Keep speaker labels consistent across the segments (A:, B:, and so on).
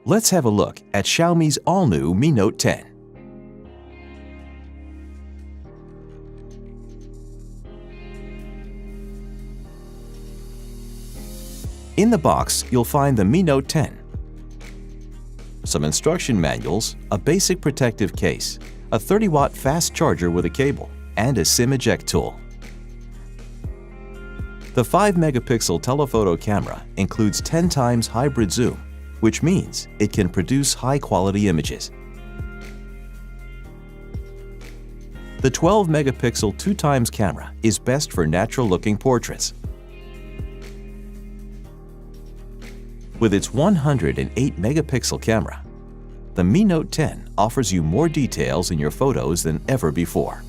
A: Let's have a look at Xiaomi's all-new Mi Note 10. In the box, you'll find the Mi Note 10, some instruction manuals, a basic protective case, a 30-watt fast charger with a cable, and a SIM eject tool. The 5-megapixel telephoto camera includes 10 times hybrid zoom, which means it can produce high-quality images. The 12-megapixel 2x camera is best for natural-looking portraits. With its 108-megapixel camera, the Mi Note 10 offers you more details in your photos than ever before.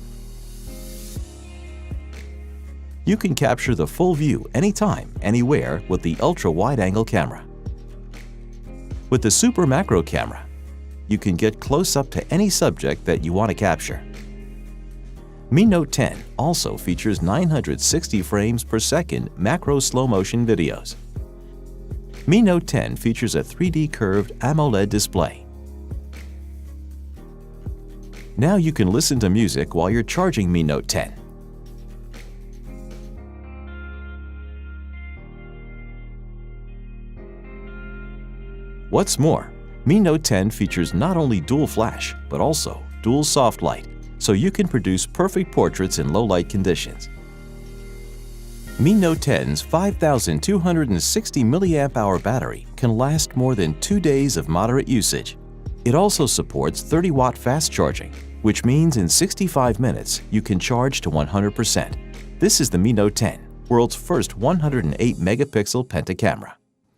A: You can capture the full view anytime, anywhere with the ultra-wide-angle camera. With the Super Macro camera, you can get close up to any subject that you want to capture. Mi Note 10 also features 960 frames per second macro slow-motion videos. Mi Note 10 features a 3D curved AMOLED display. Now you can listen to music while you're charging Mi Note 10. What's more, Mi Note 10 features not only dual flash, but also dual soft light, so you can produce perfect portraits in low-light conditions. Mi Note 10's 5,260 mAh battery can last more than 2 days of moderate usage. It also supports 30-watt fast charging, which means in 65 minutes you can charge to 100%. This is the Mi Note 10, world's first 108-megapixel penta camera.